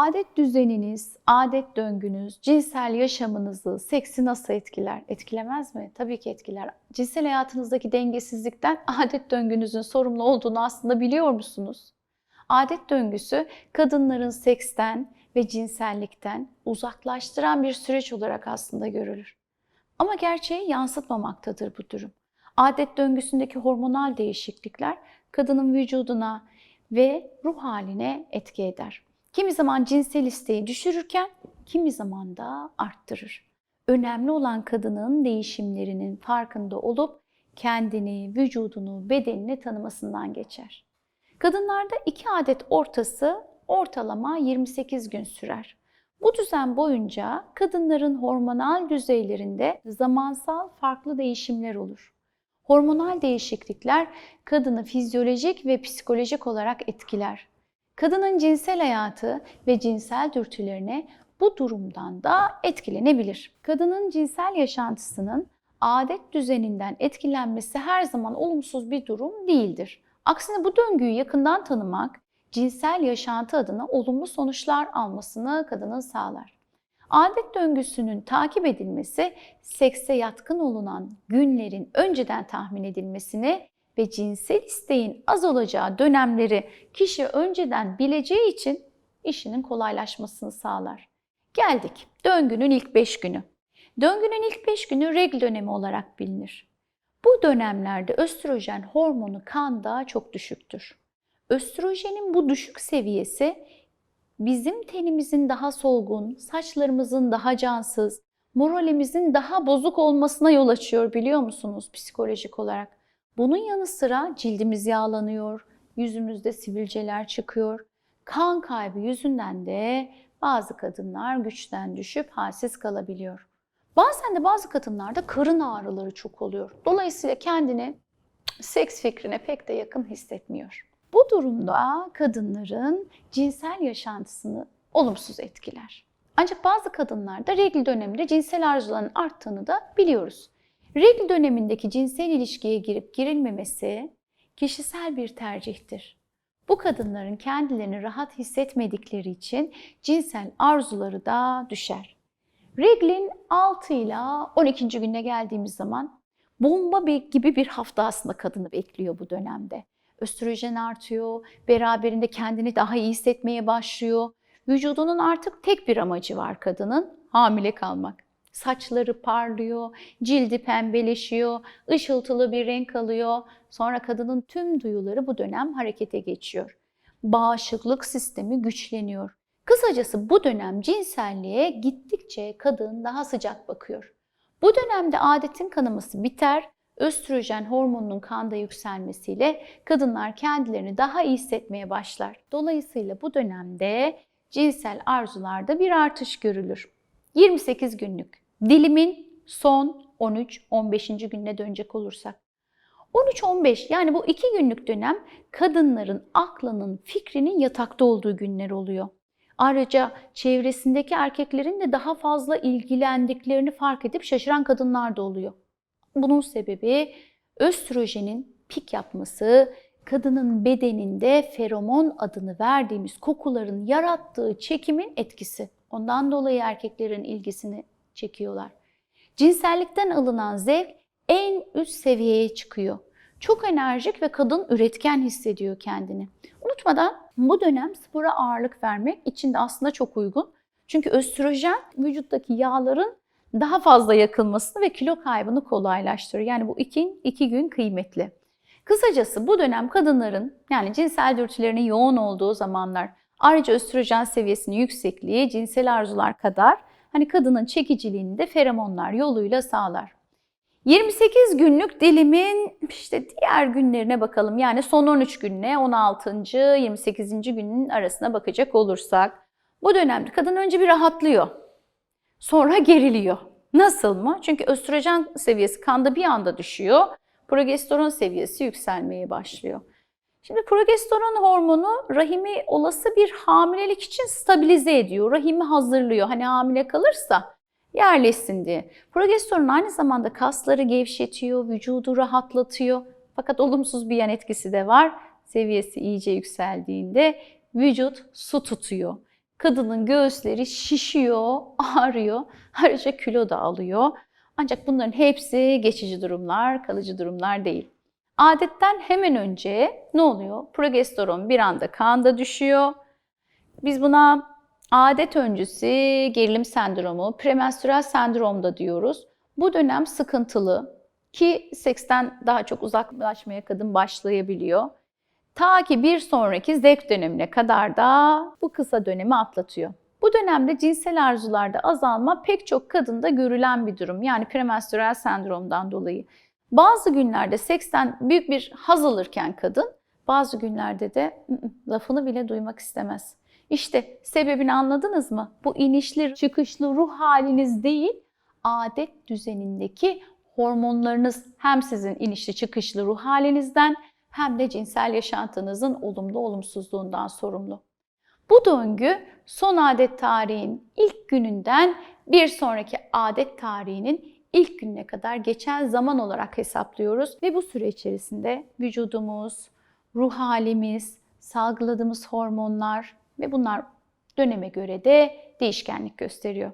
Adet düzeniniz, adet döngünüz, cinsel yaşamınızı, seksi nasıl etkiler? Etkilemez mi? Tabii ki etkiler. Cinsel hayatınızdaki dengesizlikten adet döngünüzün sorumlu olduğunu aslında biliyor musunuz? Adet döngüsü kadınların seksten ve cinsellikten uzaklaştıran bir süreç olarak aslında görülür. Ama gerçeği yansıtmamaktadır bu durum. Adet döngüsündeki hormonal değişiklikler kadının vücuduna ve ruh haline etki eder. Kimi zaman cinsel isteği düşürürken kimi zaman da arttırır. Önemli olan kadının değişimlerinin farkında olup kendini, vücudunu, bedenini tanımasından geçer. Kadınlarda 2 adet ortası ortalama 28 gün sürer. Bu düzen boyunca kadınların hormonal düzeylerinde zamansal farklı değişimler olur. Hormonal değişiklikler kadını fizyolojik ve psikolojik olarak etkiler. Kadının cinsel hayatı ve cinsel dürtülerine bu durumdan da etkilenebilir. Kadının cinsel yaşantısının adet düzeninden etkilenmesi her zaman olumsuz bir durum değildir. Aksine bu döngüyü yakından tanımak, cinsel yaşantı adına olumlu sonuçlar almasını kadının sağlar. Adet döngüsünün takip edilmesi, sekse yatkın olunan günlerin önceden tahmin edilmesini ve cinsel isteğin az olacağı dönemleri kişi önceden bileceği için işinin kolaylaşmasını sağlar. Geldik döngünün ilk 5 günü. Döngünün ilk 5 günü regl dönemi olarak bilinir. Bu dönemlerde östrojen hormonu kanda çok düşüktür. Östrojenin bu düşük seviyesi bizim tenimizin daha solgun, saçlarımızın daha cansız, moralimizin daha bozuk olmasına yol açıyor biliyor musunuz psikolojik olarak? Bunun yanı sıra cildimiz yağlanıyor, yüzümüzde sivilceler çıkıyor. Kan kaybı yüzünden de bazı kadınlar güçten düşüp halsiz kalabiliyor. Bazen de bazı kadınlarda karın ağrıları çok oluyor. Dolayısıyla kendini seks fikrine pek de yakın hissetmiyor. Bu durumda kadınların cinsel yaşantısını olumsuz etkiler. Ancak bazı kadınlarda regl döneminde cinsel arzuların arttığını da biliyoruz. Regl dönemindeki cinsel ilişkiye girip girilmemesi kişisel bir tercihtir. Bu kadınların kendilerini rahat hissetmedikleri için cinsel arzuları da düşer. Reglin 6 ila 12. gününe geldiğimiz zaman bomba gibi bir hafta aslında kadını bekliyor bu dönemde. Östrojen artıyor, beraberinde kendini daha iyi hissetmeye başlıyor. Vücudunun artık tek bir amacı var kadının, hamile kalmak. Saçları parlıyor, cildi pembeleşiyor, ışıltılı bir renk alıyor. Sonra kadının tüm duyuları bu dönem harekete geçiyor. Bağışıklık sistemi güçleniyor. Kısacası bu dönem cinselliğe gittikçe kadın daha sıcak bakıyor. Bu dönemde adetin kanaması biter, östrojen hormonunun kanda yükselmesiyle kadınlar kendilerini daha iyi hissetmeye başlar. Dolayısıyla bu dönemde cinsel arzularda bir artış görülür. 28 günlük dilimin son 13-15. gününe dönecek olursak. 13-15 yani bu 2 günlük dönem kadınların aklının, fikrinin yatakta olduğu günler oluyor. Ayrıca çevresindeki erkeklerin de daha fazla ilgilendiklerini fark edip şaşıran kadınlar da oluyor. Bunun sebebi östrojenin pik yapması, kadının bedeninde feromon adını verdiğimiz kokuların yarattığı çekimin etkisi. Ondan dolayı erkeklerin ilgisini çekiyorlar. Cinsellikten alınan zevk en üst seviyeye çıkıyor. Çok enerjik ve kadın üretken hissediyor kendini. Unutmadan bu dönem spora ağırlık vermek için de aslında çok uygun. Çünkü östrojen vücuttaki yağların daha fazla yakılmasını ve kilo kaybını kolaylaştırıyor. Yani bu iki gün kıymetli. Kısacası bu dönem kadınların yani cinsel dürtülerinin yoğun olduğu zamanlar. Ayrıca östrojen seviyesinin yüksekliği cinsel arzular kadar hani kadının çekiciliğini de feromonlar yoluyla sağlar. 28 günlük dilimin işte diğer günlerine bakalım. Yani son 13 gününe 16. 28. günün arasına bakacak olursak. Bu dönemde kadın önce bir rahatlıyor. Sonra geriliyor. Nasıl mı? Çünkü östrojen seviyesi kanda bir anda düşüyor. Progesteron seviyesi yükselmeye başlıyor. Şimdi progesteron hormonu rahimi olası bir hamilelik için stabilize ediyor. Rahimi hazırlıyor. Hani hamile kalırsa yerleşsin diye. Progesteron aynı zamanda kasları gevşetiyor, vücudu rahatlatıyor. Fakat olumsuz bir yan etkisi de var. Seviyesi iyice yükseldiğinde vücut su tutuyor. kadının göğüsleri şişiyor, ağrıyor, ayrıca kilo da alıyor. Ancak bunların hepsi geçici durumlar, kalıcı durumlar değil. Adetten hemen önce ne oluyor? Progesteron bir anda kanda düşüyor. Biz buna adet öncesi gerilim sendromu, premenstrüel sendrom da diyoruz. Bu dönem sıkıntılı ki seksten daha çok uzaklaşmaya kadın başlayabiliyor. Ta ki bir sonraki zevk dönemine kadar da bu kısa dönemi atlatıyor. Bu dönemde cinsel arzularda azalma pek çok kadında görülen bir durum. Yani premenstrüel sendromdan dolayı. Bazı günlerde seksten büyük bir haz alırken kadın, bazı günlerde de lafını bile duymak istemez. İşte sebebini anladınız mı? Bu inişli çıkışlı ruh haliniz değil, adet düzenindeki hormonlarınız hem sizin inişli çıkışlı ruh halinizden hem de cinsel yaşantınızın olumlu olumsuzluğundan sorumlu. Bu döngü son adet tarihinin ilk gününden bir sonraki adet tarihinin ilk gününe kadar geçen zaman olarak hesaplıyoruz ve bu süre içerisinde vücudumuz, ruh halimiz, salgıladığımız hormonlar ve bunlar döneme göre de değişkenlik gösteriyor.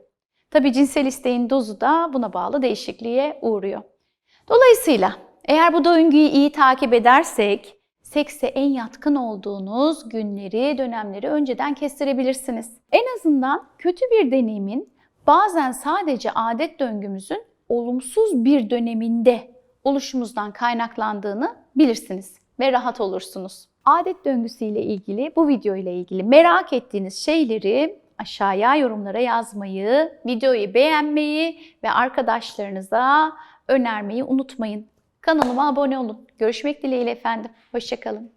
Tabii cinsel isteğin dozu da buna bağlı değişikliğe uğruyor. Dolayısıyla eğer bu döngüyü iyi takip edersek, sekse en yatkın olduğunuz günleri, dönemleri önceden kestirebilirsiniz. En azından kötü bir deneyimin bazen sadece adet döngümüzün olumsuz bir döneminde oluşumuzdan kaynaklandığını bilirsiniz ve rahat olursunuz. Adet döngüsüyle ilgili, bu video ile ilgili merak ettiğiniz şeyleri aşağıya yorumlara yazmayı, videoyu beğenmeyi ve arkadaşlarınıza önermeyi unutmayın. Kanalıma abone olun. Görüşmek dileğiyle efendim. Hoşça kalın.